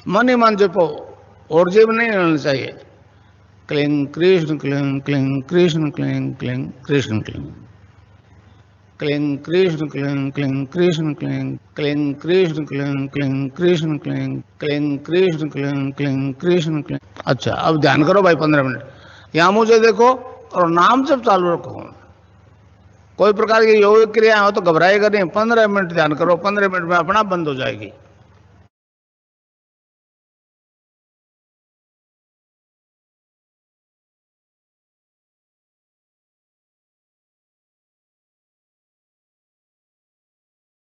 मन ही मन जपो, और जेब नहीं रहना चाहिए। Cling Krishna cling cling Krishna cling cling Krishna cling cling Krishna cling cling Krishna cling cling Krishna cling cling Krishna cling cling Krishna cling cling Krishna cling. अच्छा, अब ध्यान करो भाई 15 मिनट। यहां मुझे देखो और नाम जब चालू रखो। कोई प्रकार की योग क्रिया हो तो घबराएगा नहीं। 15 मिनट ध्यान करो, 15 मिनट में अपना बंद हो जाएगी।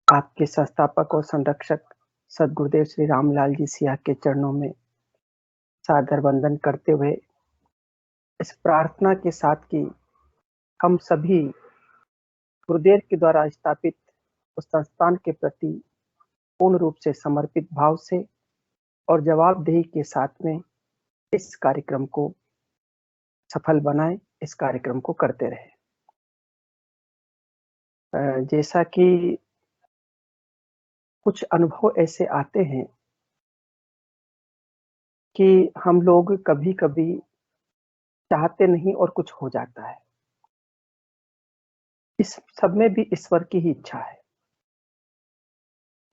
आपके संस्थापक और संरक्षक सदगुरुदेव श्री रामलाल जी सिया के चरणों में सादर वंदन करते हुए इस प्रार्थना के साथ कि हम सभी गुरुदेव के द्वारा स्थापित उस संस्थान के प्रति पूर्ण रूप से समर्पित भाव से और जवाबदेही के साथ में इस कार्यक्रम को सफल बनाएं, इस कार्यक्रम को करते रहें। जैसा कि कुछ अनुभव ऐसे आते हैं कि हम लोग कभी-कभी चाहते नहीं और कुछ हो जाता है। इस सब में भी ईश्वर की ही इच्छा है।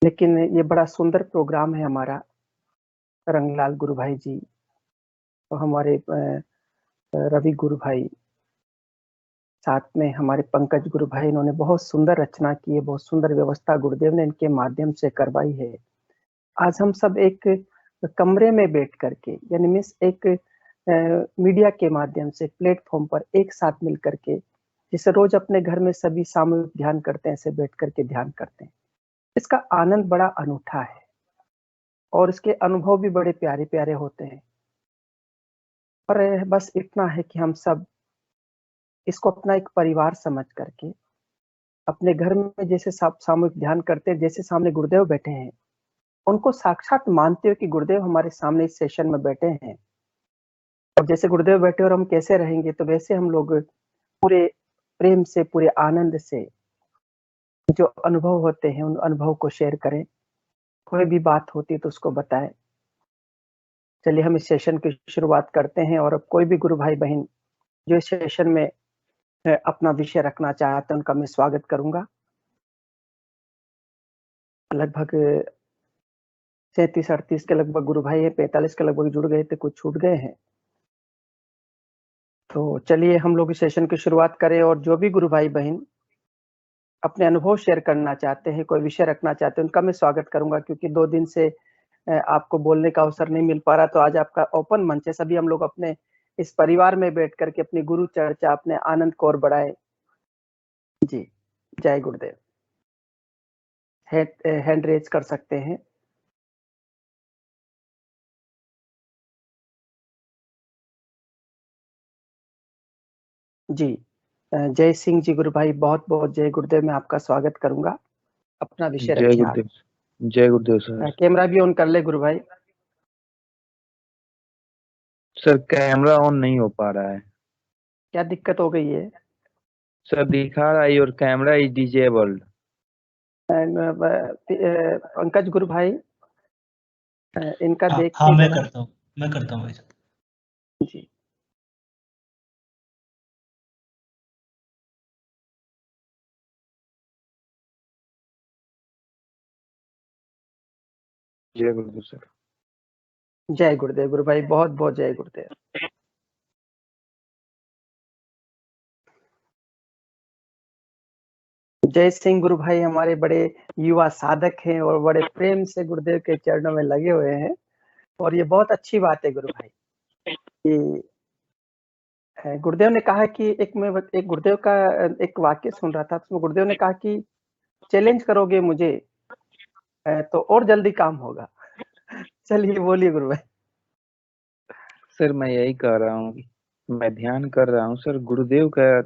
लेकिन ये बड़ा सुंदर प्रोग्राम है हमारा, रंगलाल गुरु भाई जी और हमारे रवि गुरु भाई, साथ में हमारे पंकज गुरु भाई, इन्होंने बहुत सुंदर रचना की है, बहुत सुंदर व्यवस्था गुरुदेव ने इनके माध्यम से करवाई है। आज हम सब एक कमरे में बैठ करके, यानी मीन्स एक मीडिया के माध्यम से प्लेटफॉर्म पर एक साथ मिल करके, जैसे रोज अपने घर में सभी सामूहिक ध्यान करते हैं, ऐसे बैठ करके ध्यान करते हैं। इसका आनंद बड़ा अनूठा है और इसके अनुभव भी बड़े प्यारे प्यारे होते हैं। पर बस इतना है कि हम सब इसको अपना एक परिवार समझ करके अपने घर में जैसे सामूहिक ध्यान करते हैं, जैसे सामने गुरुदेव बैठे हैं, उनको साक्षात मानते हो कि गुरुदेव हमारे सामने इस सेशन में बैठे हैं और जैसे गुरुदेव बैठे और हम कैसे रहेंगे, तो वैसे हम लोग पूरे प्रेम से, पूरे आनंद से जो अनुभव होते हैं उन अनुभव को शेयर करें। कोई भी बात होती है तो उसको बताएं। चलिए हम इस सेशन की शुरुआत करते हैं और अब कोई भी गुरु भाई बहन जो इस सेशन में अपना विषय रखना चाहते हैं उनका मैं स्वागत करूंगा। लगभग 37-38 के लगभग गुरु भाई है, 45 के लगभग जुड़ गए थे, कुछ छूट गए हैं। तो चलिए हम लोग इस सेशन की शुरुआत करें और जो भी गुरु भाई बहन अपने अनुभव शेयर करना चाहते हैं, कोई विषय रखना चाहते हैं, उनका मैं स्वागत करूंगा। क्योंकि 2 दिन से आपको बोलने का अवसर नहीं मिल पा रहा, तो आज आपका ओपन मंच है। सभी हम लोग अपने इस परिवार में बैठ करके अपनी गुरु चर्चा, अपने आनंद को और बढ़ाए। जी, जय गुरुदेव। हैंड रेज कर सकते हैं। जी, जय सिंह जी गुरु भाई, बहुत बहुत जय गुरुदेव। मैं आपका स्वागत करूंगा। अपना विषय जय रखिए आप। गुरुदेव। जय गुरुदेव सर। कैमरा भी ऑन कर ले गुरु भाई। सर कैमरा ऑन नहीं हो पा रहा है। क्या दिक्कत हो गई है? सर दिखा रहा है your camera is disabled. Pankaj गुरु भाई, इनका हाँ, देखिए मैं जरा। करता हूँ भाई साहब। जी, जय गुरुदेव सर। जय गुरुदेव गुरु भाई, बहुत बहुत जय गुरुदेव। जय सिंह गुरु भाई हमारे बड़े युवा साधक हैं और बड़े प्रेम से गुरुदेव के चरणों में लगे हुए हैं और ये बहुत अच्छी बात है गुरु भाई कि गुरुदेव ने कहा कि एक गुरुदेव का एक वाक्य सुन रहा था, उसमें गुरुदेव ने कहा कि चैलेंज करोगे मुझे तो और जल्दी काम होगा। चलिए बोलिए गुरु भाई। सर मैं यही कह रहा हूँ, मैं ध्यान कर रहा हूँ सर, गुरुदेव का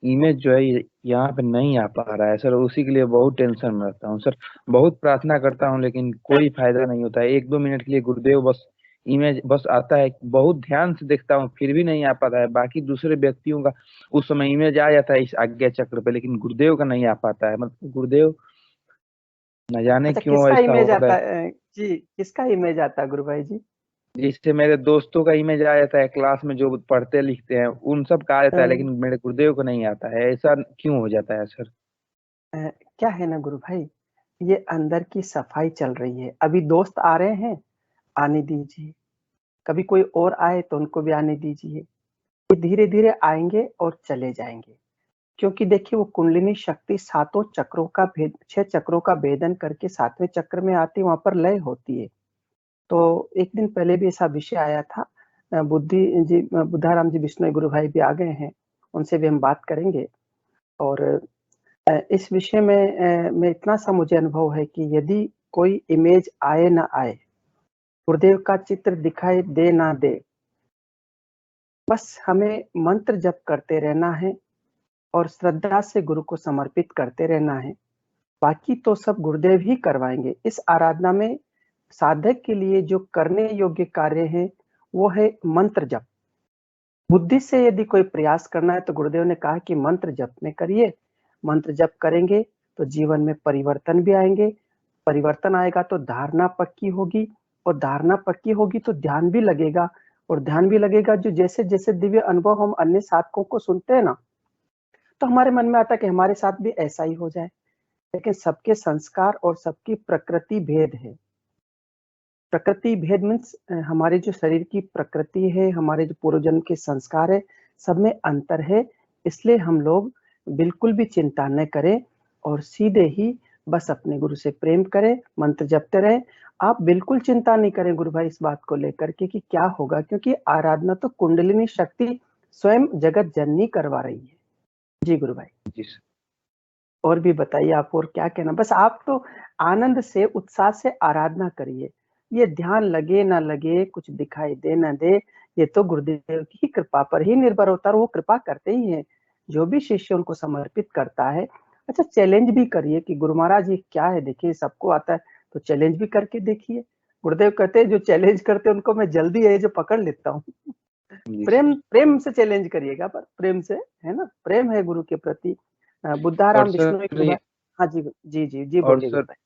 इमेज जो है यहाँ पे नहीं आ पा रहा है सर। उसी के लिए बहुत टेंशन में रहता हूँ सर। बहुत प्रार्थना करता हूँ लेकिन कोई फायदा नहीं होता है। 1-2 मिनट के लिए गुरुदेव बस इमेज बस आता है, बहुत ध्यान से देखता हूँ फिर भी नहीं आ पाता है। बाकी दूसरे व्यक्तियों का उस समय इमेज आ जाता है इस आज्ञा चक्र पे, लेकिन गुरुदेव का नहीं आ पाता है। मतलब गुरुदेव न जाने अच्छा, क्यों किसका ऐसा इमेज हो रहा आता है। है जी, किसका इमेज आता है गुरु भाई जी? जिससे मेरे दोस्तों का इमेज आ जाता है, क्लास में जो पढ़ते लिखते हैं उन सब का आ जाता है, लेकिन मेरे गुरुदेव को नहीं आता है। ऐसा क्यों हो जाता है सर? अ, क्या है ना गुरु भाई, ये अंदर की सफाई चल रही है। अभी दोस्त आ रहे हैं, आने दीजिए। कभी कोई और आए तो उनको भी आने दीजिए। ये धीरे-धीरे आएँगे और चले जाएँगे। क्योंकि देखिए वो कुंडलिनी शक्ति सातों चक्रों का भेद 6 चक्रों का भेदन करके 7वें चक्र में आती है, वहाँ पर लय होती है। तो एक दिन पहले भी ऐसा विषय आया था। बुद्धाराम जी बिश्नोई गुरु भाई भी आ गए हैं, उनसे भी हम बात करेंगे। और इस विषय में इतना सा मुझे अनुभव है कि यदि कोई इमेज आए ना आए, गुरुदेव का चित्र दिखाई दे ना दे, बस हमें मंत्र जप करते रहना है और श्रद्धा से गुरु को समर्पित करते रहना है। बाकी तो सब गुरुदेव ही करवाएँगे। इस आराधना में साधक के लिए जो करने योग्य कार्य है, वो है मंत्र जप। बुद्धि से यदि कोई प्रयास करना है तो गुरुदेव ने कहा कि मंत्र जप में करिए। मंत्र जप करेंगे तो जीवन में परिवर्तन भी आएँगे। परिवर्तन आएगा तो धारणा पक्की होगी और धारणा पक्की होगी तो ध्यान भी लगेगा और ध्यान भी लगेगा जो जैसे-जैसे दिव्य अनुभव हम अन्य साधकों को सुनते हैं ना, तो हमारे मन में आता है कि हमारे साथ भी ऐसा ही हो जाए। लेकिन सबके संस्कार और सबकी प्रकृति भेद है। प्रकृति भेद मीन्स हमारे जो शरीर की प्रकृति है, हमारे जो पूर्व जन्म के संस्कार है, सब में अंतर है। इसलिए हम लोग बिल्कुल भी चिंता न करें और सीधे ही बस अपने गुरु से प्रेम करें, मंत्र जपते रहें। आप बिल्कुल चिंता नहीं करें गुरु भाई इस बात को लेकर के कि क्या होगा, क्योंकि आराधना तो कुंडलिनी शक्ति स्वयं जगत जननी करवा रही है। जी गुरु भाई। जी सर। और भी बताइए आप और क्या कहना? बस आप तो आनंद से, उत्साह से आराधना करिए। ये ध्यान लगे ना लगे, कुछ दिखाई दे ना दे, ये तो गुरुदेव की कृपा पर ही निर्भर होता है और वो कृपा करते ही हैं। जो भी शिष्य उनको समर्पित करता है। अच्छा, चैलेंज भी करिए कि गुरु महाराज ये क्या है? देखिए सबको आता है, तो चैलेंज भी करके देखिए। गुरुदेव कहते हैं जो चैलेंज करते हैं उनको मैं जल्दी है जो पकड़ लेता हूँ। जी प्रेम सर। प्रेम से चैलेंज करिएगा, पर प्रेम से, है ना? प्रेम है गुरु के प्रति। और बुद्धाराम विष्णु सर गुरु भाई। हाँ जी, जी और बोलिए गुरु सर भाई।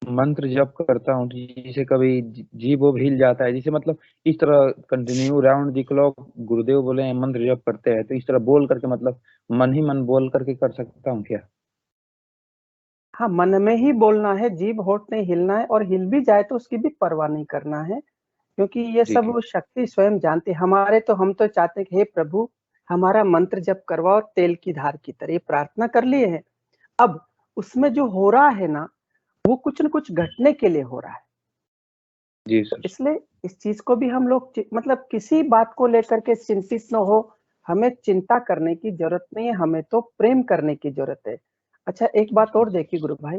मंत्र जप करता हूँ तो जिसे कभी जीभ वो हिल जाता है, जिसे मतलब इस तरह कंटिन्यू राउंड द क्लॉक गुरुदेव बोले हैं मंत्र जप करते हैं, तो इस तरह बोल करके मतलब मन ही मन बोल करके कर सकता हूँ क्या? हाँ, मन में ही बोलना है, जीभ होठ नहीं हिलना है और हिल भी जाए तो उसकी भी परवाह नहीं करना है, क्योंकि ये जी सब जी। वो शक्ति स्वयं जानती है। हम तो चाहते हैं कि हे प्रभु, हमारा मंत्र जप करवाओ तेल की धार की तरह। ये प्रार्थना कर लिए हैं। अब उसमें जो हो रहा है ना, वो कुछ न कुछ घटने के लिए हो रहा है। जी तो सर। इसलिए इस चीज को भी हम लोग मतलब किसी बात को लेकर के चिंतित न हो। हमें चिंता करने की जरूरत नहीं है, हमें तो प्रेम करने की जरूरत है। अच्छा, एक बात और देखिए गुरु भाई,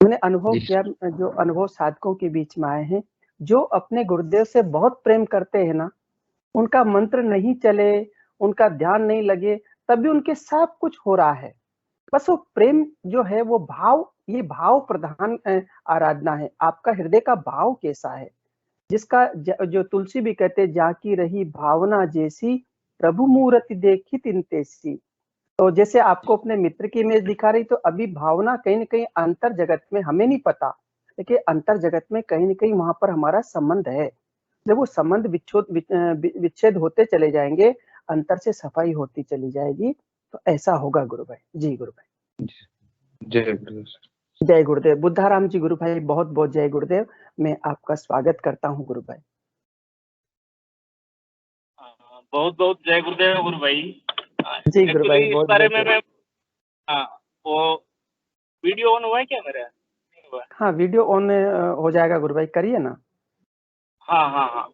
मैंने अनुभव जी किया, सर। जो अनुभव साधकों के बीच में आए हैं, जो अपने गुरुदेव से बहुत प्रेम करते हैं ना, उनका मंत्र नहीं चले, उनका ध्यान नहीं लगे, तब भी उनके सब कुछ हो रहा है। बस वो प्रेम जो है वो भाव, ये भाव प्रधान आराधना है। आपका हृदय का भाव कैसा है? जिसका जो तुलसी भी कहते हैं, जाकी रही भावना जैसी, प्रभु मूर्ति देखी तिन तैसी। तो जैसे आपको अपने मित्र की इमेज दिखा रही, तो अभी भावना कहीं न कहीं अंतर जगत में, हमें नहीं पता, देखिए अंतर जगत में कहीं न कहीं वहाँ पर हमारा संबंध है। जब वो संबंध विच्छेद होते चले जाएँगे, अंतर से सफाई होती चली जाएगी, तो ऐसा होगा गुरु भाई। जी गुरु भाई। जी। जय गुरुदेव सर। जय गुरुदेव। बुद्धाराम जी गुरु भाई, बहुत-बहुत जय गुरुदेव। मैं आपका स्वागत करता हूँ गुरु भाई। बहुत बहुत जय गुरुदेव गुरु भाई। जी गुरु एक्चुअली भाई, इस बहुत बारे बहुत में जय। मैं हाँ, वो वीडियो ऑन हुआ है क्या मेरा? नहीं हुआ। हाँ, वीडियो ऑन हो जाएगा गुरु भाई, करिए ना। हाँ हाँ हाँ,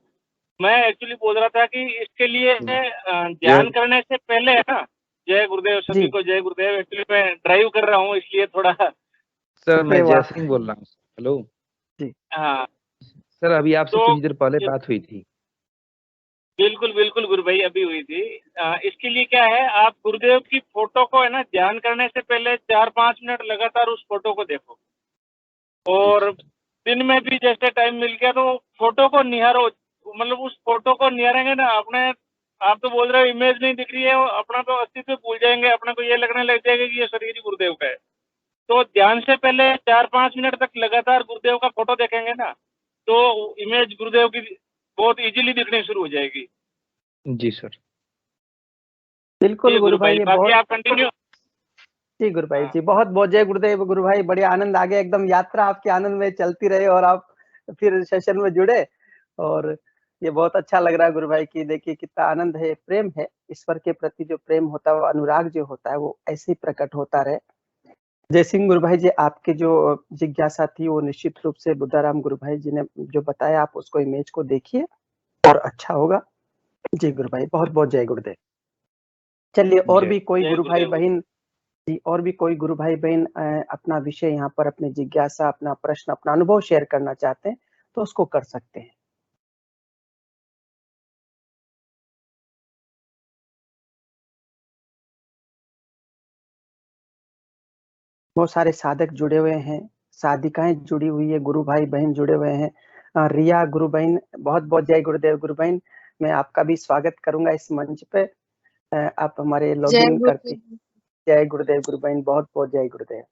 मैं एक्चुअली बोल रहा था कि इसके लिए जय ध्यान करने से पहले है ना, जय गुरुदेव जी। सभी को जय गुरुदेव। एक्चुअली मैं ड्राइव कर रहा हूँ इसलिए थोड़ा सर, अरे मैं जय वाह! सिंह बोल रहा हूँ। हेलो जी, हाँ। सर, अभी आपसे तो कुछ देर पहले ये- बात हुई थी। बिल्कुल बिल्कुल गुरु भाई, अभी हुई थी। इसके लिए क्या है, आप गुरुदेव की फोटो को है ना, ध्यान करने से पहले 4-5 मिनट लगातार उस फोटो को देखो। जी और सर। दिन में भी जैसे टाइम मिल गया तो फोटो को निहारो, मतलब उस फोटो को निहारेंगे ना अपने। आप तो बोल रहे हो इमेज नहीं दिख रही है, अपना तो अस्तित्व भूल जाएंगे, अपने को ये लगने लग जाएगा कि ये शरीर ही गुरुदेव का है। तो ध्यान से पहले 4-5 मिनट तक लगातार गुरुदेव का फोटो देखेंगे ना, तो इमेज गुरुदेव की बहुत इजीली दिखनी शुरू हो जाएगी। जी सर। बिल्कुल जी गुरु भाई, ये बाकी बहुत आप कंटिन्यू। जी गुरु भाई हाँ। जी, बहुत बहुत जय गुरुदेव गुरु भाई, बड़े आनंद आ गया, एकदम यात्रा आपके आनंद में चलती रहे और आप फिर सेशन में जुड़े, और ये बहुत अच्छा लग रहा है गुरु भाई की देखिए कितना आनंद है, प्रेम है ईश्वर के प्रति, जो प्रेम होता है वो अनुराग जो होता है वो ऐसे ही प्रकट होता रहे। जय सिंह गुरु भाई जी, आपकी जो जिज्ञासा थी वो निश्चित रूप से बुद्धाराम गुरु भाई जी ने जो बताया, आप उसको इमेज को देखिए और अच्छा होगा। जी गुरु भाई, बहुत बहुत जय गुरुदेव। चलिए, और भी कोई जय गुरु भाई गुरुदेव। बहन जी, और भी कोई गुरु भाई बहन अपना विषय यहाँ पर, अपनी जिज्ञासा, अपना प्रश्न, अपना अनुभव शेयर करना चाहते हैं तो उसको कर सकते हैं। बहुत सारे साधक जुड़े हुए हैं, साधिकाएं जुड़ी हुई है, गुरु भाई बहन जुड़े हुए हैं। रिया गुरु बहन, बहुत बहुत जय गुरुदेव गुरु बहन, मैं आपका भी स्वागत करूंगा इस मंच पे। आप हमारे जय लॉगिन करके। गुरुदेव। जय गुरुदेव गुरु बहन, बहुत बहुत जय गुरुदेव।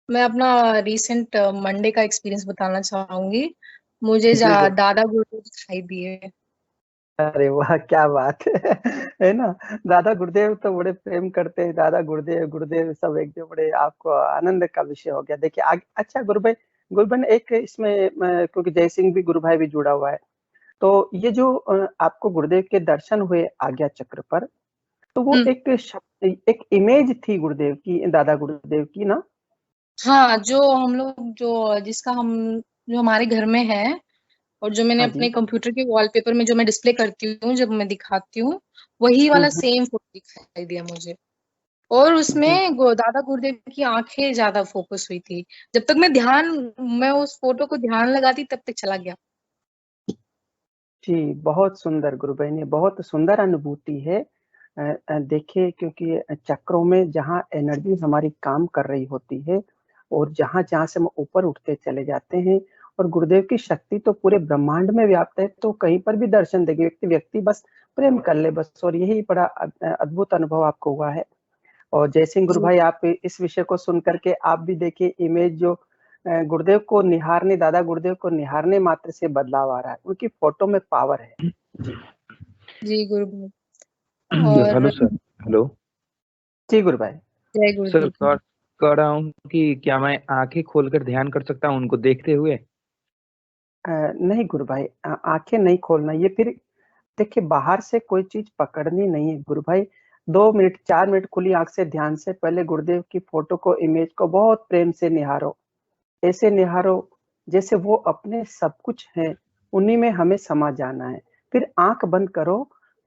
मैं अपना रिसेंट मंडे का एक्सपीरियंस बताना चाहूंगी। मुझे जी गुरु, दादा गुरुदेव दिखाई दिए। अरे वाह क्या बात है ना। दादा गुरुदेव तो बड़े प्रेम करते हैं, दादा गुरुदेव गुरुदेव सब एक जो बड़े आपको आनंद का विषय हो गया। देखिए आगे, अच्छा गुरु भाई एक इसमें क्योंकि जय सिंह भी गुरु भाई भी जुड़ा हुआ है, तो ये जो आपको गुरुदेव के दर्शन हुए आज्ञा चक्र पर, तो वो एक इमेज थी गुरुदेव की, दादा गुरुदेव की ना। हाँ, जो हम लोग जो हमारे घर में है, और जो मैंने हाँ अपने जी। कंप्यूटर के वॉलपेपर में जो मैं डिस्प्ले करती हूँ, जब मैं दिखाती हूँ, वही वाला हम्म, सेम फोटो दिखाई दिया मुझे। और जी उसमें दादा गुरुदेव की आंखें ज्यादा फोकस हुई थी। जब तक मैं उस फोटो को ध्यान लगाती तब तक चला गया। जी, बहुत सुंदर गुरु बहन, ये बहुत सुंदर अनुभूति है। देखिए क्योंकि चक्रों में जहाँ एनर्जी हमारी काम कर रही होती है, और जहाँ जहाँ से हम ऊपर उठते चले जाते हैं, और गुरुदेव की शक्ति तो पूरे ब्रह्मांड में व्याप्त है, तो कहीं पर भी दर्शन देगी व्यक्ति बस प्रेम कर ले बस, और यही बड़ा अद्भुत अनुभव आपको हुआ है। और जय सिंह गुरु जी भाई, आप इस विषय को सुन करके आप भी देखिए, इमेज जो गुरुदेव को निहारने, दादा गुरुदेव को निहारने मात्र से बदलाव आ रहा है, उनकी फोटो में पावर है। जी जी गुरुदेव। और हेलो सर। हेलो जी गुरु भाई। जय सर, गुरुदेव। कह रहा हूँ कि क्या मैं आंखें खोलकर ध्यान कर सकता हूँ उनको देखते हुए? नहीं गुरु भाई, आंखें नहीं खोलना, ये फिर देखिए बाहर से कोई चीज पकड़नी नहीं है गुरु भाई। 2 मिनट 4 मिनट खुली आंख से ध्यान से पहले गुरुदेव की फोटो को, इमेज को बहुत प्रेम से निहारो, ऐसे निहारो जैसे वो अपने सब कुछ है, उन्हीं में हमें समा जाना है। फिर आंख बंद करो,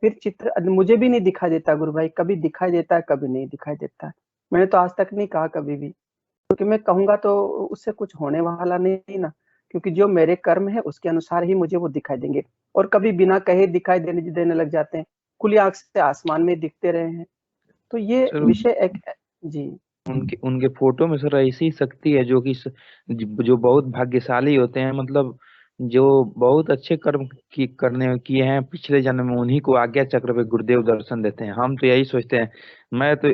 फिर चित्र मुझे भी नहीं दिखाई देता गुरु भाई, कभी दिखाई देता है कभी नहीं दिखाई देता है। मैंने तो आज तक नहीं कहा कभी भी, क्योंकि मैं कहूंगा तो उससे कुछ होने वाला नहीं ना, क्योंकि जो मेरे कर्म है उसके अनुसार ही मुझे वो दिखाई देंगे, और कभी बिना कहे दिखाई देने लग जाते हैं, खुली आंख से आसमान में दिखते रहे हैं। तो ये सर, विषय एक जी उनके उनके फोटो में सर ऐसी शक्ति है जो कि जो बहुत भाग्यशाली होते हैं, मतलब जो बहुत अच्छे कर्म करने किए हैं पिछले जन्म में, उन्हीं को आज्ञा चक्र पे गुरुदेव दर्शन देते हैं। हम तो यही सोचते हैं, मैं तो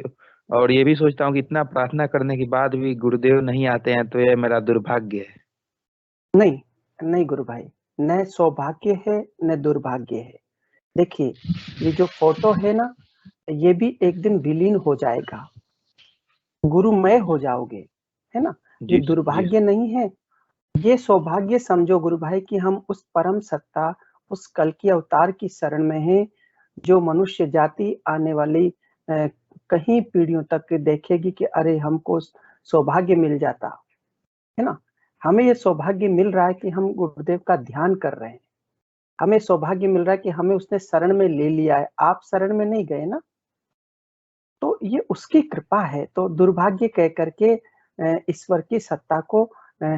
और ये भी सोचता हूँ कि इतना प्रार्थना करने के बाद भी गुरुदेव नहीं आते हैं तो ये मेरा दुर्भाग्य है। नहीं, नहीं गुरु भाई, न सौभाग्य है न दुर्भाग्य है। देखिए ये जो फोटो है ना, ये भी एक दिन विलीन हो जाएगा, गुरुमय हो जाओगे, है ना। ये जी जी दुर्भाग्य नहीं है, ये सौभाग्य समझो गुरु भाई कि हम उस परम सत्ता, उस कल की अवतार की शरण में हैं, जो मनुष्य जाति आने वाली कहीं पीढ़ियों तक देखेगी कि अरे हमको सौभाग्य मिल जाता, है ना। हमें ये सौभाग्य मिल रहा है कि हम गुरुदेव का ध्यान कर रहे हैं, हमें सौभाग्य मिल रहा है कि हमें उसने शरण में ले लिया है, आप शरण में नहीं गए ना, तो ये उसकी कृपा है। तो दुर्भाग्य कह करके ईश्वर की सत्ता को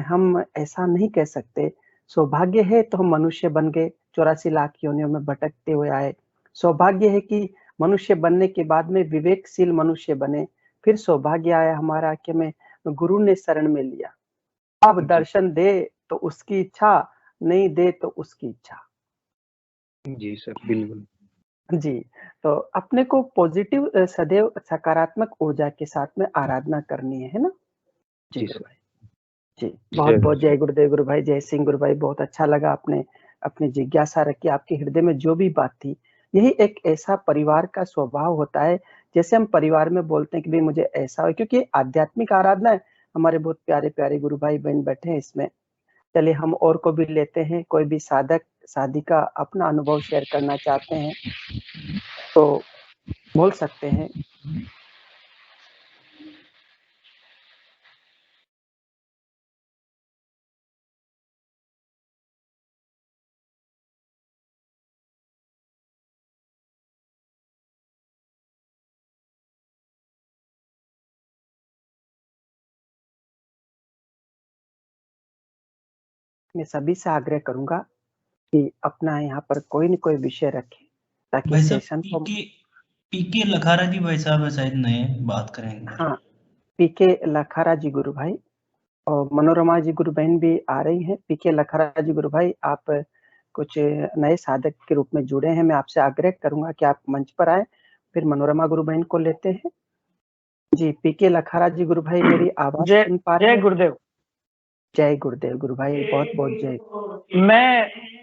हम ऐसा नहीं कह सकते। सौभाग्य है तो हम मनुष्य बन गए, 84 लाख योनियों में भटकते हुए आए। सौभाग्य है कि मनुष्य बनने के बाद में विवेकशील मनुष्य बने। फिर सौभाग्य आया हमारा कि हमें गुरु ने शरण में लिया। अब जी दर्शन दे तो उसकी इच्छा, नहीं दे तो उसकी इच्छा। जी सर, बिल्कुल। जी, तो अपने को पॉजिटिव सदैव सकारात्मक ऊर्जा के साथ में आराधना करनी है ना? जी जी गुरु सर। भाई। जी, जय बहुत-बहुत गुरु। जय गुरुदेव गुरु भाई, जय सिंह गुरु भाई। बहुत अच्छा लगा आपने अपनी जिज्ञासा रखी, आपके हृदय में जो भी बात थी, यही एक ऐसा परिवार का स्वभाव होता है, जैसे हम परिवार में बोलते हैं कि भई मुझे ऐसा हो, क्योंकि आध्यात्मिक आराधना है, हमारे बहुत प्यारे-प्यारे गुरु भाई-बहन बैठे हैं इसमें। चलिए हम और को भी लेते हैं, कोई भी साधक, साधिका अपना अनुभव शेयर करना चाहते हैं, तो बोल सकते हैं। मैं सभी से आग्रह करूँगा कि अपना यहाँ पर कोई न कोई विषय रखें, ताकि भाई साहब सेशन को पीके लखारा जी भाई साहब है, शायद नए बात करेंगे। हाँ, पीके लखारा जी गुरु भाई और मनोरमा जी गुरु बहन भी आ रही हैं। पीके लखारा जी गुरु भाई, आप कुछ नए साधक के रूप में जुड़े हैं, मैं आपसे आग्रह करूँगा कि आप मंच पर आएँ, फिर मनोरमा गुरु बहन को लेते हैं। जी, पीके लखारा जी गुरु भाई मेरी आवाज़ सुन पा रहे जय हैं? गुरुदेव। जय गुरुदेव गुरु भाई, बहुत-बहुत जय।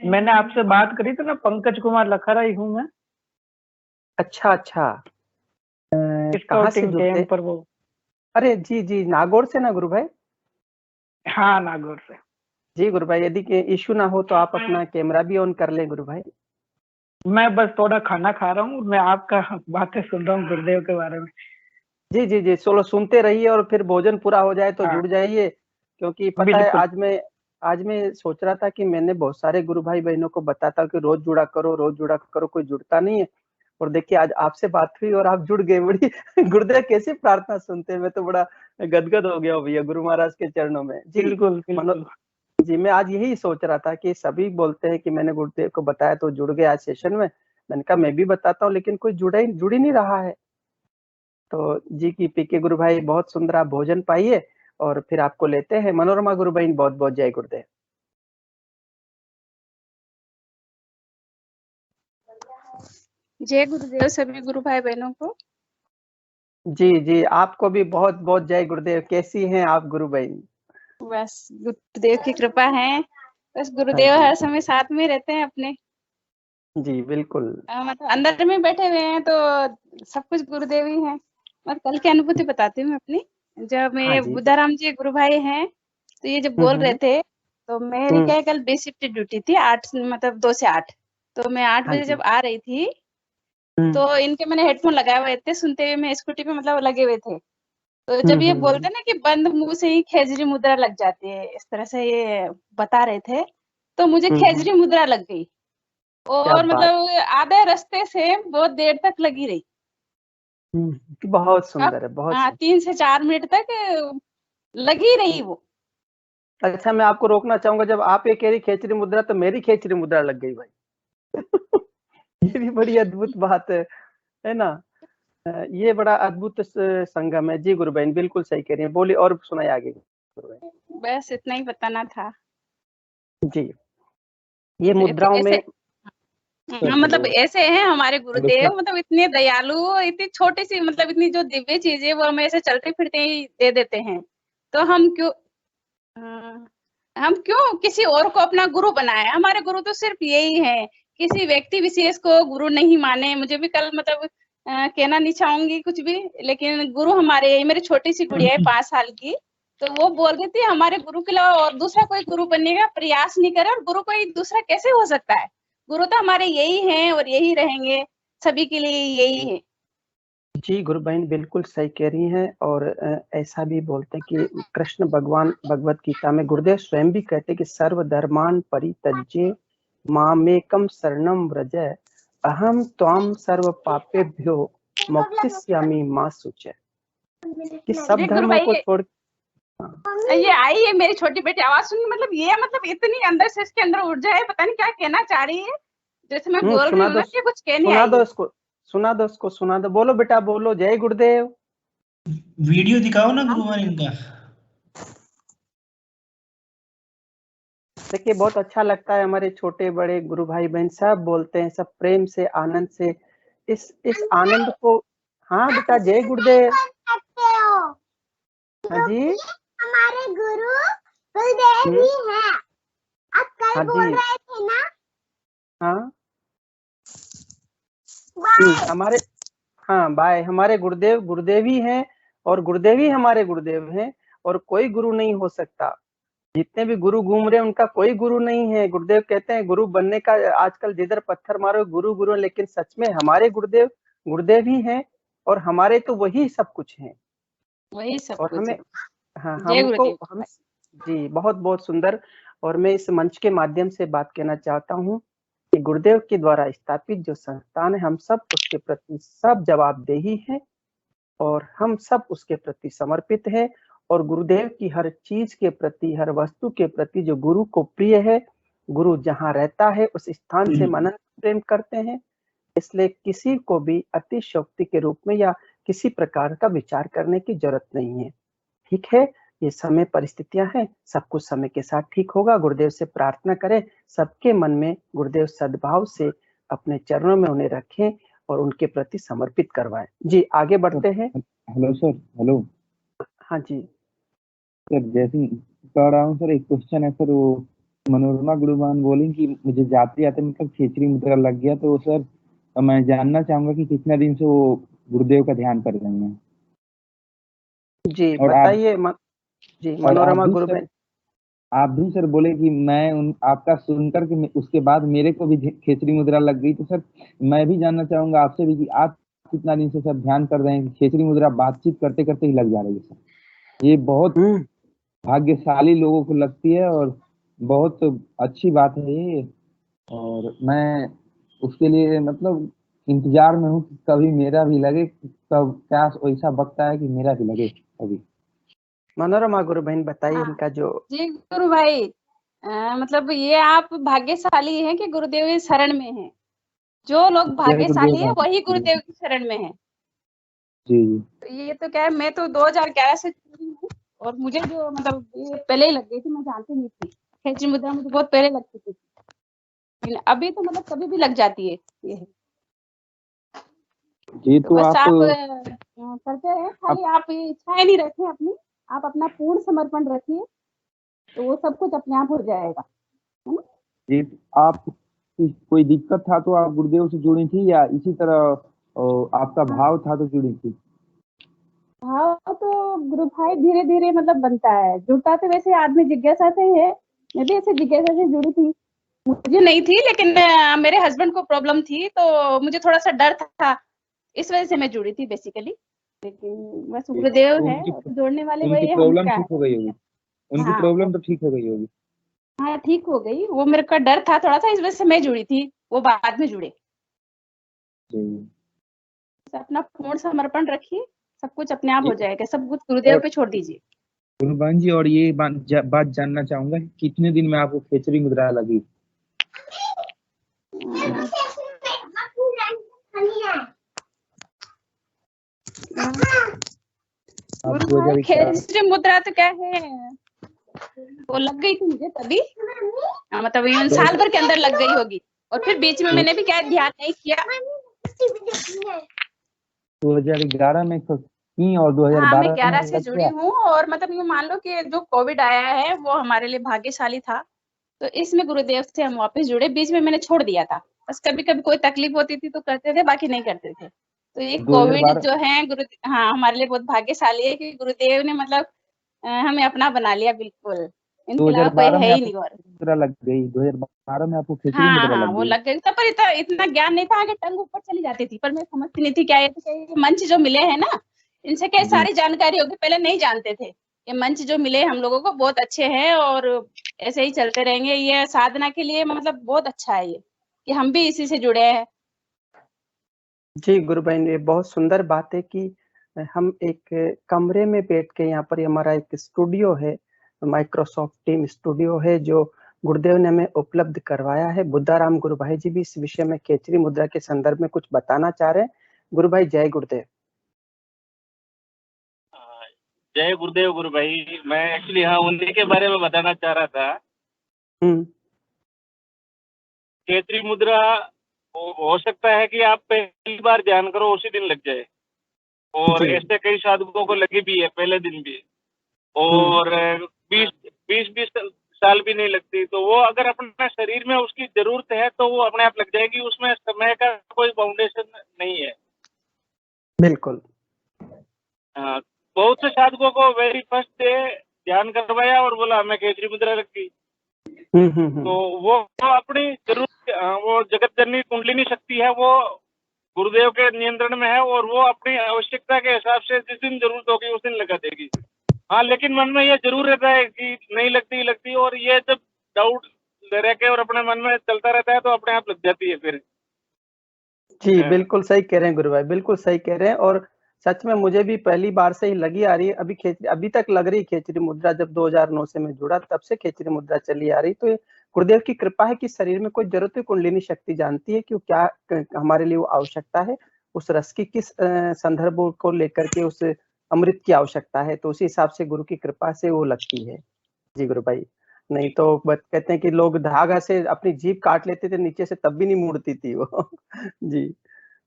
मैंने आपसे बात करी थी ना, पंकज कुमार लखारा ही हूँ मैं। अच्छा, अच्छा। कहाँ से स्काउटिंग जुड़ते? कैंप पर वो। अरे जी, जी, नागौर से ना गुरु भाई? हाँ, नागौर से। जी गुरु भाई, यदि के इश्यू ना हो तो आप अपना कैमरा भी ऑन कर लें गुरु भाई। मैं बस थोड़ा खाना खा रहा हूँ, मैं आपका बातें सुन रहा हूँ गुरुदेव के बारे में। जी, जी, जी, चलो सुनते रहिए और फिर भोजन पूरा हो जाए तो हाँ, जुड़ जाइए, क्योंकि पता है बिल्कुल। आज मैं सोच रहा था कि मैंने बहुत सारे गुरु भाई बहनों को बताता हूँ कि रोज जुड़ा करो, कोई जुड़ता नहीं है। और देखिए आज आपसे बात हुई और आप जुड़ गए, बड़ी गुरुदेव कैसे प्रार्थना सुनते हैं, मैं तो बड़ा गदगद हो गया हूँ भैया गुरु महाराज के चरणों में। जी, बिल्कुल, मनो बिल्कुल। जी, मैं आज यही सोच रहा था कि सभी बोलते हैं कि मैंने गुरुदेव को बताया तो जुड़ गए आज सेशन में। मैंने कहा मैं भी बताता हूँ, लेकिन कोई जुड़ ही नहीं रहा है। तो जी की पीके गुरु भाई, बहुत सुंदर, आप भोजन पाइए और फिर आपको लेते हैं। मनोरमा गुरु बहन, बहुत-बहुत जय गुरुदेव। जय गुरुदेव सभी गुरु भाई बहनों को। जी, जी, आपको भी बहुत-बहुत जय गुरुदेव। कैसी हैं आप गुरु बहन? बस गुरुदेव की कृपा है। बस हाँ गुरुदेव जी। हर समय साथ में रहते हैं अपने। जी, बिल्कुल। मतलब अंदर में बैठे हुए हैं तो सब कुछ गुरुदेव ही हैं। और कल की अनुभूति बताती हूँ मैं अपनी। जब हाँ मेरे जी। बुद्धाराम जी गुरु भाई हैं, तो ये जब हुँ, बोल हुँ, रहे हुँ। थे, तो मेरी क्या है कल बी शिफ्ट ड्यूटी थी 8 मतलब 2 से 8। तो मैं 8 हाँ बजे जी। जब आ रही थी, हुँ। तो इनके मैंने हेडफ़ोन लगाए हुए थे, सुनते हुए मैं स्कूटी पे मतलब लगे हुए थे। तो हुँ, जब ये बोलते हुँ। हैं ना कि बंद मुंह से ही खेजरी मुद्रा लग जाती है, इस तरह से ये बता रहे थे, तो मुझे हुँ, हुँ। खेजरी मुद्रा लग गई क्या और बात! मतलब आधे रास्ते से बहुत देर तक लगी रही। हुँ, बहुत अब सुंदर है, बहुत हाँ, सु 3 से 4 मिनट तक लगी रही वो। अच्छा, मैं आपको रोकना चाहूँगा, जब आप ये कह रही खेचरी मुद्रा, तो मेरी खेचरी मुद्रा लग गई भाई। ये भी बड़ी अद्भुत बात है ना? ये बड़ा अद्भुत संगम है। जी गुरु बहन, बिल्कुल सही कह रही हैं। बोलिए और सुनाइए आगे गुरु बहन। बस इतना ही बताना था। जी, ये तो ऐसे मुद्राओं ऐसे में हाँ, मतलब ऐसे हैं हमारे गुरुदेव, देखिए मतलब इतने दयालु, इतनी छोटी-सी मतलब इतनी जो दिव्य चीज़ है वो हमें ऐसे चलते-फिरते ही दे देते हैं। तो हाँ, हम क्यों किसी और को अपना गुरु बनाएँ? हमारे गुरु तो सिर्फ़ यही हैं, किसी व्यक्ति विशेष को गुरु नहीं माने। मुझे भी कल मतलब कहना नहीं चाहूँगी कुछ भी, लेकिन गुरु हमारे यही मेरी छोटी-सी गुड़िया है 5 साल की, तो वो बोल रही थी हमारे गुरु के अलावा और दूसरा कोई गुरु बनने का प्रयास नहीं करे और गुरु कोई दूसरा कैसे हो सकता है? गुरु तो हमारे यही हैं और यही रहेंगे, सभी के लिए यही है। जी, गुरु बहन बिल्कुल सही कह रही हैं और ऐसा भी बोलते हैं कि कृष्ण भगवान भगवत गीता में गुरुदेव स्वयं भी कहते हैं कि सर्वधर्मान् परित्यज्य मामेकं शरणं व्रज अहं त्वां सर्व पापेभ्यो मोक्षयिष्यामि मा शुचः। कि सब ये गुरु धर्मों भाई को छोड़ हाँ, ये आई है मेरी छोटी बेटी, आवाज़ सुनी मतलब ये मतलब इतनी अंदर से इसके अंदर ऊर्जा है, पता नहीं क्या कहना चाह रही है। जैसे मैं बोल रही सुना हूँ दो ना कि कुछ कहने सुना आई दो है। इसको सुना दो। बोलो बेटा बोलो, जय गुरुदेव। वीडियो दिखाओ ना गुरुवार इनका। देखिए बहुत अच्छा लगता है, हमारे छोटे बड़े गुरु भाई बहन सब बोलते हैं, सब प्रेम से आनंद से इस आनंद को, हाँ बेटा, जय गुरुदेव। हाँ जी, हमारे गुरु बलदेव जी हैं। आप कल हाँ बोल जी, रहे थे ना। हाँ बाय। हमारे, हाँ बाय, हमारे गुरुदेव गुरुदेव ही हैं, और गुरुदेव ही हमारे गुरुदेव हैं, और कोई गुरु नहीं हो सकता। जितने भी गुरु घूम रहे हैं उनका कोई गुरु नहीं है। गुरुदेव कहते हैं गुरु बनने का आजकल जिधर पत्थर मारो गुरु गुरु, लेकिन सच में हमारे गुरुदेव गुरुदेव ही हैं, और हमारे तो वही सब कुछ हैं। वही सब और कुछ हमें, है। हाँ जय हमको, गुरुदेव। हम जी बहुत बहुत सुंदर। और मैं इस मंच के माध्यम से बात कहना चाहता हूँ कि गुरुदेव के द्वारा स्थापित जो संस्थान है, हम सब उसके प्रति सब जवाबदेही है, और हम सब उसके प्रति समर्पित है। और गुरुदेव की हर चीज के प्रति, हर वस्तु के प्रति जो गुरु को प्रिय है, गुरु जहाँ रहता है उस स्थान से मनन प्रेम करते हैं। इसलिए किसी को भी अतिशयोक्ति के रूप में या किसी प्रकार का विचार करने की जरूरत नहीं है। ठीक है, ये समय परिस्थितियां हैं, सब कुछ समय के साथ ठीक होगा। गुरुदेव से प्रार्थना करें, सबके मन में गुरुदेव सद्भाव से अपने चरणों में उन्हें रखें और उनके प्रति समर्पित करवाएं। जी आगे बढ़ते हैं। Hello sir. हेलो हाँ जी सर, जैसे कह रहा हूँ सर, एक क्वेश्चन है सर। वो मनोरमा गुरुबान बोली कि मुझे जाते जाते मतलब खेचरी मुद्रा लग गया, तो सर मैं जानना चाहूंगा कि कितने दिन से वो गुरुदेव का ध्यान कर रही हैं। जी और आप बताइए जी और आप मनोरमा भी गुरु सर बहन। आप भी सर बोले कि मैं आपका सुनकर के उसके बाद मेरे को भी खेचरी मुद्रा लग गई, तो सर मैं भी जानना चाहूंगा आपसे भी कि आप कितना दिन से सर ध्यान कर रहे हैं कि खेचरी मुद्रा बातचीत करते करते ही लग जा रही है सर। ये बहुत भाग्यशाली लोगों को लगती है और बहुत अच्छी बात है ये। और मैं उसके लिए मतलब इंतजार में हूँ कि कभी मेरा भी लगे, कब क्या ऐसा वक्त है कि मेरा भी लगे कभी। मनोरमा गुरु बहन बताइए हाँ इनका जो। जी गुरु भाई, मतलब ये आप भाग्यशाली हैं कि गुरुदेव की शरण में हैं। जो लोग जय गुरुदेव भाग्यशाली है वही भाई। गुरुदेव की शरण में है। जी जी। तो ये तो क्या है, मैं तो 2011 से जुड़ी हूँ, और मुझे जो मतलब ये पहले ही लग गई थी, मैं जानती नहीं थी। खेचरी मुद्रा मुझे बहुत पहले लगती थी, लेकिन अभी तो मतलब कभी भी लग जाती है ये। जी तो तो बस आप आप करते हैं, खाली आप ये इच्छाएं नहीं रखें अपनी, आप अपना पूर्ण समर्पण रखिए, तो वो सब कुछ अपने आप हो जाएगा, है ना। जी आप कोई दिक्कत था तो आप गुरुदेव से जुड़ी थी, या इसी तरह आपका भाव था तो जुड़ी थी? हाँ तो गुरु भाई धीरे धीरे मतलब बनता है, जुड़ता तो वैसे आदमी जिज्ञासा से है। मैं भी ऐसे जिज्ञासा से जुड़ी थी, मुझे नहीं थी, लेकिन मेरे हस्बैंड को प्रॉब्लम थी, तो मुझे थोड़ा सा डर था, इस वजह से मैं जुड़ी थी बेसिकली। लेकिन बस जी, गुरुदेव तो है, जोड़ने वाले उनकी वही है, हम प्रॉब्लम क्या ठीक हो है। गई होगी। उनकी हाँ प्रॉब्लम तो ठीक हो गई होगी। हाँ ठीक हो गई, वो मेरे का डर था थोड़ा सा, इस वजह से मैं जुड़ी थी, वो बाद में जुड़े। जी तो अपना पूर्ण समर्पण रखिए, सब कुछ अपने आप जी। हो जाएगा, सब कुछ गुरुदेव और पे छोड़ दीजिए। गुरुबान जी, और ये बात जानना चाहूंगा कि कितने दिन में आपको खेचरी मुद्रा लगी? आप गुरु भाई 2011 खेचरी मुद्रा तो क्या है, वो लग गई थी मुझे तभी, मतलब यूं साल भर के अंदर लग गई होगी, और फिर बीच में मैंने भी क्या ध्यान नहीं किया। 2011 में की और हाँ मैं 2012 में 11 से लग जुड़ी गया। हूँ, और मतलब ये मान लो कि जो कोविड आया है वो हमारे लिए भाग्यशाली था, तो इसमें गुरुदेव से हम वापस जुड़े। बीच में मैंने छोड़ दिया था, बस कभी कभी कोई तकलीफ होती थी तो करते थे, बाकी नहीं करते थे। तो ये कोविड 2012 जो है गुरु, हाँ हमारे लिए बहुत भाग्यशाली है कि गुरुदेव ने मतलब हमें अपना बना लिया बिल्कुल, इनके अलावा कोई 2012 है में ही आपको नहीं और। खेचरी मुद्रा लग गई। 2012 में आपको खेचरी हाँ मुद्रा हाँ लग वो गई। लग गई था, पर इतना ज्ञान नहीं था, आगे टंग ऊपर चली जाती थी, पर मैं समझती नहीं थी क्या है, तो क्या ये मंच जो मिले हैं ना, इनसे क्या जी सारी जानकारी होगी, पहले नहीं जानते थे। ये मंच जो मिले हम लोगों को बहुत अच्छे हैं, और ऐसे ही चलते रहेंगे, ये साधना के लिए मतलब बहुत अच्छा है ये, कि हम भी इसी से जुड़े हैं। जी गुरु बहन, ये बहुत सुंदर बात है कि हम एक कमरे में बैठ के, यहाँ पर हमारा एक स्टूडियो है, माइक्रोसॉफ्ट टीम स्टूडियो है, जो गुरुदेव ने हमें उपलब्ध करवाया है। बुद्धाराम गुरु भाई जी भी इस विषय में खेचरी मुद्रा के संदर्भ में कुछ बताना चाह रहे हैं। गुरु भाई जय गुरुदेव। जय गुरुदेव गुरु भाई। मैं एक्चुअली हाँ उन्हीं के बारे में बताना चाह रहा था। खेचरी मुद्रा हो सकता है कि आप पहली बार ध्यान करो उसी दिन लग जाए, और जी। ऐसे कई साधकों को लगी भी है पहले दिन भी, और 20 साल भी नहीं लगती। तो वो अगर अपने शरीर में उसकी जरूरत है तो वो अपने आप लग जाएगी, उसमें समय का कोई बाउंडेशन नहीं है। बिल्कुल। हाँ, बहुत से साधकों को वेरी फर्स्ट डे ध्यान करवाया और बोला हमें केसरी मुद्रा रखी, तो वो अपनी जरूरत, वो जगत जननी कुंडलिनी शक्ति है, वो गुरुदेव के नियंत्रण में है, और वो अपनी आवश्यकता के हिसाब से जिस दिन जरूरत होगी उस दिन लगा देगी। हाँ, लेकिन मन में ये जरूर रहता है कि नहीं लगती, और ये जब डाउट रह के और अपने मन में चलता रहता है तो अपने आप लग जाती है फिर। जी, बिल्कुल सही कह रहे हैं गुरु भाई, बिल्कुल सही कह रहे हैं। और सच में मुझे भी पहली बार से ही लगी आ रही है। अभी तक लग रही खेचरी मुद्रा, जब 2009 से मैं जुड़ा तब से खेचरी मुद्रा चली आ रही। तो ये गुरुदेव की कृपा है कि शरीर में कोई जरूरत है, कुंडलिनी शक्ति जानती है कि क्या हमारे लिए वो आवश्यकता है, उस रस की किस संदर्भ को लेकर के उस अमृत की आवश्यकता है, तो उसी हिसाब से गुरु की कृपा से वो लगती है। जी गुरु भाई, नहीं तो कहते हैं कि लोग धागा से अपनी जीभ काट लेते थे नीचे से, तब भी नहीं मुड़ती थी वो। जी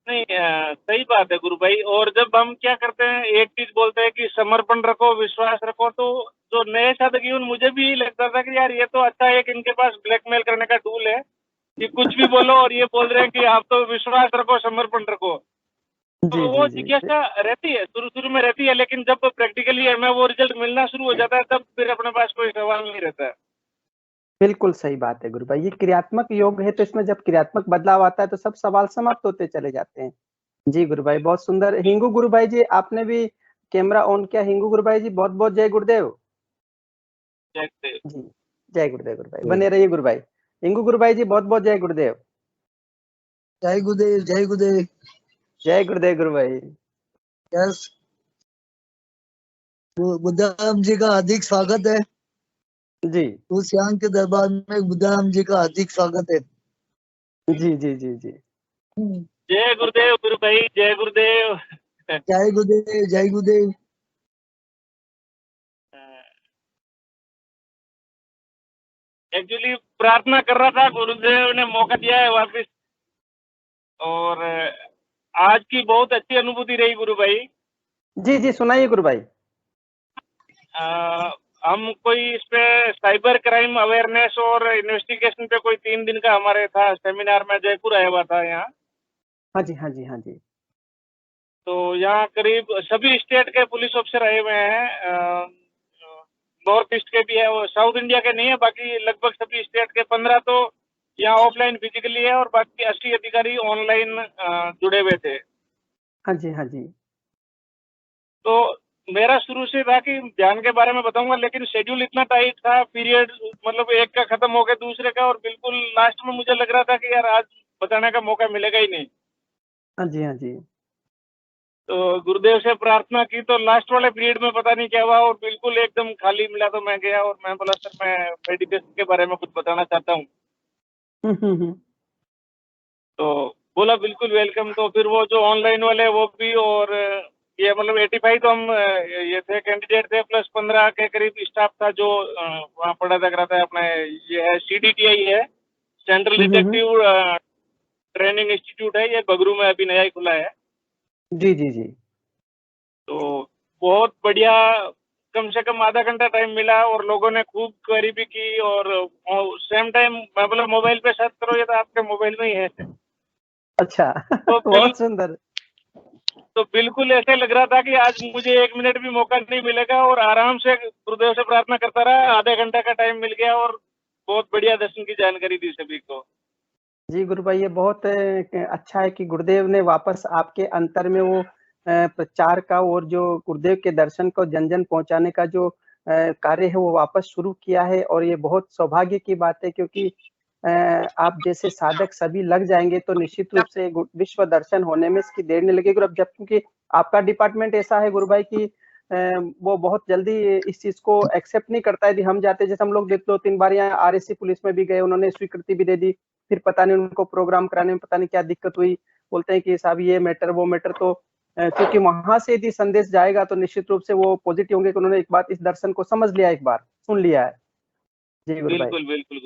नहीं, सही बात है गुरु भाई। और जब हम क्या करते हैं, एक चीज बोलते हैं कि समर्पण रखो, विश्वास रखो, तो जो नए साधक जीवन, मुझे भी लगता था कि यार ये तो अच्छा है कि इनके पास ब्लैकमेल करने का टूल है कि कुछ भी बोलो और ये बोल रहे हैं कि आप तो विश्वास रखो, समर्पण रखो। तो वो जिज्ञासा रहती है, शुरू में रहती है, लेकिन जब प्रैक्टिकली हमें वो रिजल्ट मिलना शुरू हो जाता है तब फिर अपने पास कोई सवाल नहीं रहता है। बिल्कुल सही बात है गुरु भाई, ये क्रियात्मक योग है, तो इसमें जब क्रियात्मक बदलाव आता है तो सब सवाल समाप्त होते चले जाते हैं। जी गुरु भाई, बहुत सुंदर। हिंगू गुरु भाई जी, आपने भी कैमरा ऑन किया। हिंगू गुरु भाई जी, बहुत बहुत जय गुरुदेव। जी, जय गुरुदेव भाई, बने रहिए गुरु भाई। हिंगू गुरु भाई जी, बहुत बहुत जय गुरुदेव। जय गुरुदेव, जय गुरुदेव। जय गुरुदेव गुरु भाई। यस, बुद्धाराम जी का हार्दिक स्वागत है जी। उस श्याम के दरबार में बुद्धाराम जी का हार्दिक स्वागत है। जी जी जी जी। जय गुरुदेव गुरु भाई, जय गुरुदेव। जय गुरुदेव, जय गुरुदेव। एक्चुअली प्रार्थना कर रहा था, गुरुदेव ने मौका दिया है वापस, और आज की बहुत अच्छी अनुभूति रही गुरु भाई। जी जी, सुनाइए गुरु भाई। हम कोई इस पे साइबर क्राइम अवेयरनेस और इन्वेस्टिगेशन पे कोई 3 दिन का हमारे था सेमिनार में, जयपुर आया हुआ था यहाँ। हाँ जी हाँ जी हाँ जी। तो यहाँ करीब सभी स्टेट के पुलिस ऑफिसर आए हुए हैं, नॉर्थ ईस्ट के भी है, वो साउथ इंडिया के नहीं है, बाकी लगभग सभी स्टेट के 15 तो यहाँ ऑफलाइन फिजिकली है, और बाकी 80 अधिकारी ऑनलाइन जुड़े हुए थे। हाँ जी हाँ जी। तो मेरा शुरू से था कि ध्यान के बारे में बताऊंगा, लेकिन शेड्यूल इतना टाइट था, पीरियड मतलब एक का खत्म हो गया दूसरे का, और बिल्कुल लास्ट में मुझे लग रहा था कि यार आज बताने का मौका मिलेगा ही नहीं। हाँ जी हाँ जी। तो गुरुदेव से प्रार्थना की तो लास्ट वाले पीरियड में पता नहीं क्या हुआ, और बिल्कुल एकदम खाली मिला। तो मैं गया और मैं बोला सर मैं मेडिटेशन के बारे में कुछ बताना चाहता हूँ। तो बोला बिल्कुल वेलकम। तो फिर वो जो ऑनलाइन वाले वो भी, और ये मतलब 85 तो हम ये थे कैंडिडेट थे, प्लस 15 के करीब स्टाफ था जो वहाँ पढ़ा तक रहा था। अपना ये है CDTI है, सेंट्रल डिटेक्टिव ट्रेनिंग इंस्टीट्यूट है, ये बगरू में अभी नया ही खुला है। जी जी जी। तो बहुत बढ़िया, कम से कम आधा घंटा टाइम मिला, और लोगों ने खूब क्वेरी भी की, और सेम टाइम मैं बोला मोबाइल पे सर्च करो, ये तो आपके मोबाइल में ही है। अच्छा। तो बहुत सुंदर। तो बिल्कुल ऐसे लग रहा था कि आज मुझे 1 मिनट भी मौका नहीं मिलेगा, और आराम से गुरुदेव से प्रार्थना करता रहा। आधे घंटे का टाइम मिल गया, और बहुत बढ़िया दर्शन की जानकारी दी सभी को। जी गुरु भाई, ये बहुत अच्छा है कि गुरुदेव ने वापस आपके अंतर में वो प्रचार का और जो गुरुदेव के दर्शन को जन जन पहुंचाने का जो कार्य है वो वापस शुरू किया है। और ये बहुत सौभाग्य की बात है, क्योंकि आप जैसे साधक सभी लग जाएंगे तो निश्चित रूप से विश्व दर्शन होने में इसकी देर नहीं लगेगी। अब जब क्योंकि आपका डिपार्टमेंट ऐसा है गुरु भाई कि वो बहुत जल्दी इस चीज को एक्सेप्ट नहीं करता है। यदि हम जाते, जैसे हम लोग 2-3 बार यहाँ RSC पुलिस में भी गए, उन्होंने स्वीकृति भी दे दी, फिर पता नहीं उनको प्रोग्राम कराने में पता नहीं क्या दिक्कत हुई, बोलते हैं कि साहब ये मैटर वो मैटर। तो क्योंकि वहां से यदि संदेश जाएगा तो निश्चित रूप से वो पॉजिटिव होंगे कि उन्होंने एक बात इस दर्शन को समझ लिया, एक बार सुन लिया है। जी गुरु भाई। बिल्कुल बिल्कुल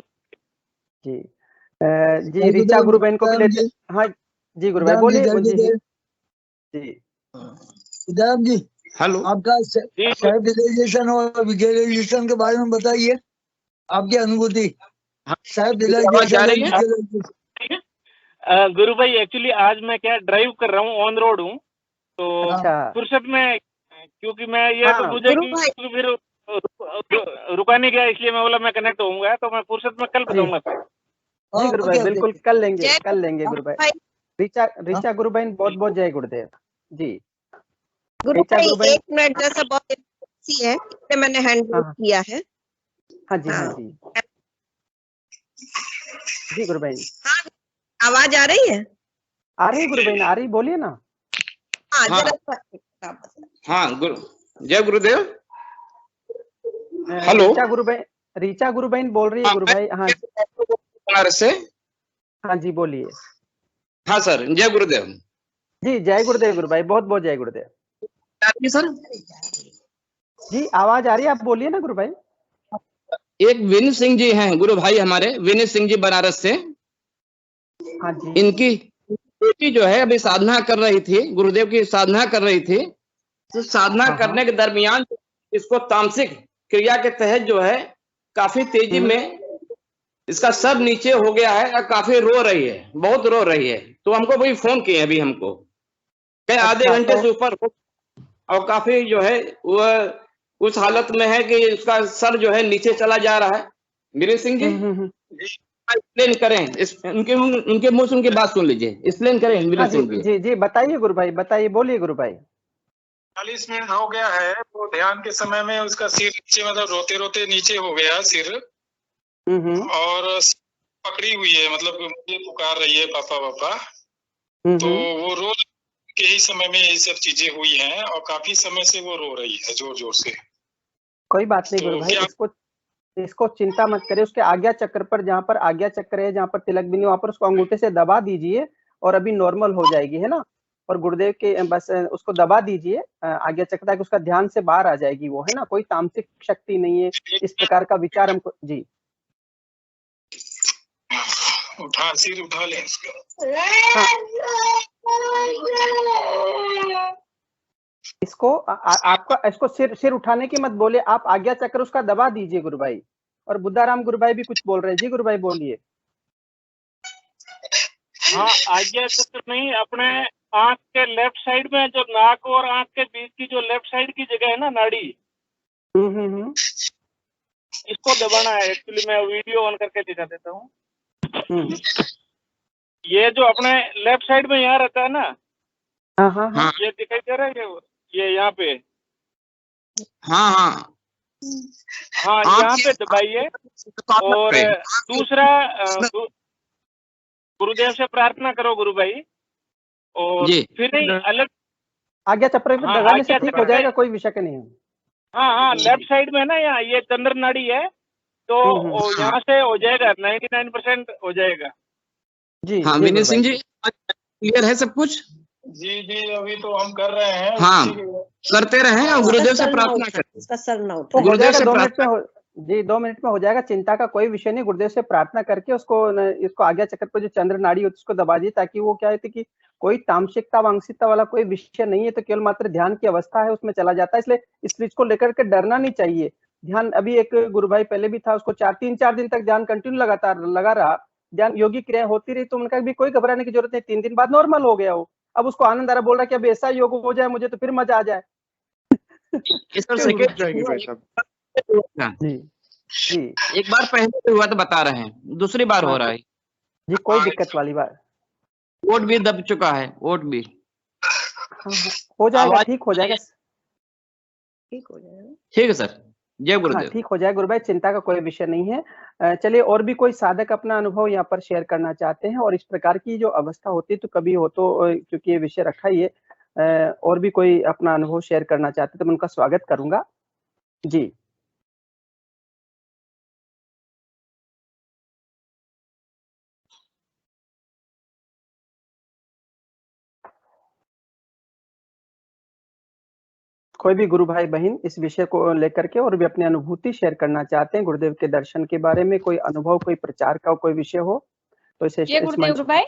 जी, जी ऋचा गुरु बहन को भी लेते। हाँ जी गुरु भाई बोलिए। जी उदयम जी, हेलो, आपका सेल्फ रियलाइजेशन और विजुअलाइजेशन के बारे में बताइए, आपकी अनुभूति। Self realisation. गुरु भाई एक्चुअली आज मैं क्या ड्राइव कर रहा हूँ, ऑन रोड हूँ, तो फुर्सत में, क्योंकि मैं ये तो मुझे फिर रुका नहीं गया, इसलिए मैं बोला मैं कनेक्ट होऊंगा, तो मैं फुर्सत में कल बताऊंगा फिर। जी गुरु भाई बिल्कुल कर लेंगे गुरु भाई। ऋचा गुरु बहन बहुत बहुत जय गुरुदेव जी। गुरु भाई 1 मिनट, जैसा बहुत इमरजेंसी है इसलिए मैंने हैंड किया है। हाँ जी हाँ जी जी गुरु भाई। हाँ आवाज आ रही है? आ रही है गुरु बहन, आ रही, बोलिए ना। हाँ गुरु जय गुरुदेव। हेलो, ऋचा गुरु बहन बोल रही है गुरु भाई। हाँ बनारस से। हाँ जी बोलिए। हाँ सर, जय गुरुदेव। जी जय गुरुदेव गुरु भाई, बहुत बहुत जय गुरुदेव। सर जी आवाज आ रही है, आप बोलिए ना गुरु भाई। एक विनीत सिंह जी हैं गुरु भाई हमारे, विनीत सिंह जी बनारस से। हाँ जी। इनकी बेटी जो है अभी साधना कर रही थी, गुरुदेव की साधना कर रही थी। तो साधना करने के दरमियान इसको तामसिक क्रिया के तहत जो है काफी तेजी में इसका सर नीचे हो गया है और काफी रो रही है, बहुत रो रही है। तो हमको वही फोन किए अभी हमको, कई आधे घंटे से ऊपर और काफी जो है वह उस हालत में है कि उसका सर जो है नीचे चला जा रहा है। वीरेंद्र सिंह जी एक्सप्लेन करें, उनके मुंह से उनकी बात सुन लीजिए, एक्सप्लेन करें वीरेंद्र सिंह जी। जी जी बताइए गुरु भाई, बताइए, बोलिए गुरु भाई। 40 मिनट हो गया है, वो ध्यान के समय में उसका सिर नीचे, मतलब रोते रोते नीचे हो गया सिर, और पकड़ी हुई है, मतलब मुझे पुकार रही है पापा पापा। तो वो रो के ही समय में ये सब चीजें हुई हैं, और काफी समय से वो रो रही है जोर जोर से। कोई बात नहीं गुरु भाई, इसको चिंता मत करिए। उसके आज्ञा चक्र पर, जहाँ पर आज्ञा चक्र है, जहाँ पर तिलक बिंदी, वहां पर उसको अंगूठे से दबा दीजिए और अभी नॉर्मल हो जाएगी, है ना। और गुरुदेव के बस उसको दबा दीजिए आज्ञा चक्र, ताकि उसका ध्यान से बाहर आ जाएगी वो, है ना। कोई तामसिक शक्ति नहीं है, इस प्रकार का विचार हमको। जी उठा, सिर उठा ले इसका। इसको आपका इसको सिर उठाने की मत बोले, आप आज्ञा चक्र उसका दबा दीजिए गुरु भाई। और बुद्धाराम गुरु भाई भी कुछ बोल रहे हैं। जी गुरु भाई बोलिए। हाँ आज्ञा चक्र नहीं, अपने आंख के लेफ्ट साइड में, जो नाक और आंख के बीच की जो लेफ्ट साइड की जगह है ना, नाड़ी, इसको दबाना है। एक्चुअली मैं वीडियो ऑन करके दिखा देता हूँ। ये जो अपने लेफ्ट साइड में यहाँ रहता है ना, ये दिखाई दे रहा है, ये यहाँ पे, हाँ यहाँ पे दबाइए। और दूसरा गुरुदेव से प्रार्थना करो गुरु भाई, और फिर अलग आज्ञा चक्र पे दबाने से ठीक हो जाएगा, कोई विषय नहीं है। हाँ लेफ्ट साइड में ना, यहाँ ये चंद्र नाड़ी है, तो यहाँ से हो जाएगा, 99% हो जाएगा। जी हाँ विनीत सिंह जी, क्लियर है सब कुछ? जी जी अभी तो हम कर रहे हैं। हाँ करते रहे और गुरुदेव से प्रार्थना करें। इसका सर ना उठे। गुरुदेव से 2 मिनट में जी 2 मिनट में हो जाएगा, चिंता का कोई विषय नहीं। गुरुदेव से प्रार्थना करके इसको आज्ञा चक्र पर जो चंद्र नाड़ी होती है उसको दबा दीजिए, ताकि वो क्या है कि कोई तामसिकता वांसिकता वाला कोई विषय नहीं है, तो केवल मात्र ध्यान की अवस्था है, उसमें चला जाता है। इसलिए इस चीज को लेकर के डरना नहीं चाहिए। ध्यान अभी एक गुरु भाई पहले भी था, उसको 3-4 दिन तक ध्यान कंटिन्यू लगातार लगा रहा, ध्यान योगी क्रिया होती रही, तो उनका भी कोई घबराने की जरूरत नहीं। 3 दिन बाद नॉर्मल हो गया वो। अब उसको आनंद आ रहा, बोल रहा कि अब ऐसा योग हो जाए मुझे तो फिर मजा आ जाए। जी एक बार पहले हुआ तो बता रहे हैं, दूसरी बार हो रहा है जी, कोई दिक्कत वाली बात। वोट भी दब चुका है, वोट भी हो जाएगा, ठीक हो जाएगा, ठीक है सर। जय गुरुदेव। ठीक हो जाए गुरु भाई, चिंता का कोई विषय नहीं है। चलिए, और भी कोई साधक अपना अनुभव यहाँ पर शेयर करना चाहते हैं, और इस प्रकार की जो अवस्था होती है तो कभी हो, तो क्योंकि ये विषय रखा ही है, और भी कोई अपना अनुभव शेयर करना चाहते तो मैं उनका स्वागत करूंगा। जी कोई भी गुरु भाई बहन इस विषय को लेकर के और भी अपनी अनुभूति शेयर करना चाहते हैं, गुरुदेव के दर्शन के बारे में कोई अनुभव, कोई प्रचार का कोई विषय हो, तो इसे ये गुरुदेव गुरु भाई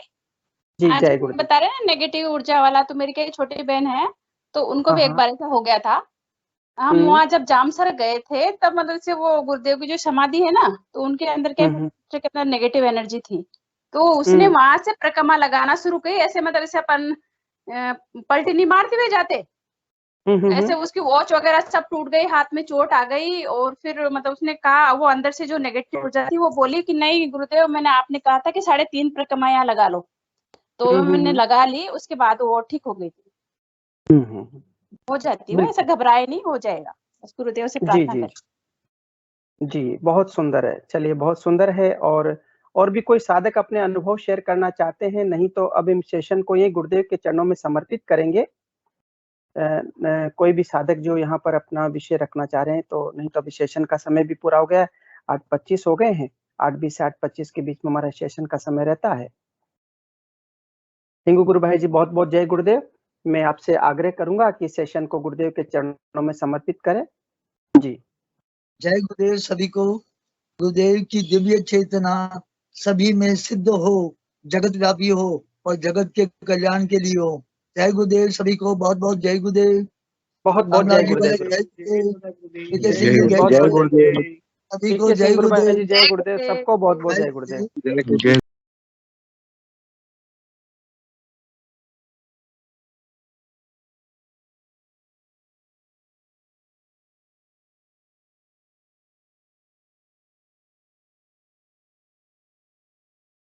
जी आज जय गुरुदेव। बता रहे हैं नेगेटिव ऊर्जा वाला, तो मेरी कई छोटी बहन है, तो उनको भी एक बार ऐसा हो गया था। हम वहाँ जब जामसर गए थे तब मतलब से वो गुरुदेव की जो समाधि है ना, तो उनके अंदर क्या के अंदर नेगेटिव एनर्जी थी, तो उसने वहां से परिक्रमा लगाना शुरू की। ऐसे मतलब ऐसे अपन पलटी नहीं मारते हुए जाते, ऐसे उसकी वॉच वगैरह सब टूट गई, हाथ में चोट आ गई। और फिर मतलब उसने कहा, वो अंदर से जो नेगेटिव ऊर्जा थी वो बोली कि नहीं गुरुदेव, मैंने आपने कहा था कि 3.5 परिक्रमा यहाँ लगा लो, तो मैंने लगा ली। उसके बाद वो ठीक हो गई थी। हो जाती है, ऐसा घबराए नहीं, हो जाएगा, बस गुरुदेव से प्रार्थना करें। जी बहुत सुंदर है। चलिए बहुत सुंदर है। और भी कोई साधक अपने अनुभव शेयर करना चाहते हैं? नहीं तो अब इन सेशन को ये गुरुदेव के चरणों में समर्पित करेंगे। कोई भी साधक जो यहाँ पर अपना विषय रखना चाह रहे हैं तो, नहीं तो अभी सेशन का समय भी पूरा हो गया है, 8:25 हो गए हैं। 8:20 से 8:25 के बीच में हमारा सेशन का समय रहता है। हिंगू गुरु भाई जी बहुत बहुत जय गुरुदेव। मैं आपसे आग्रह करूंगा कि सेशन को गुरुदेव के चरणों में समर्पित करें। जी जय गुरुदेव सभी को। गुरुदेव की दिव्य चेतना सभी में सिद्ध हो, जगत व्यापी हो और जगत के कल्याण के लिए हो। जय गुरुदेव सभी को, बहुत बहुत जय गुरुदेव। बहुत बहुत जय गुरुदेव। जय गुरुदेव सभी को, जय गुरुदेव। जय गुरुदेव सबको बहुत बहुत जय गुरुदेव।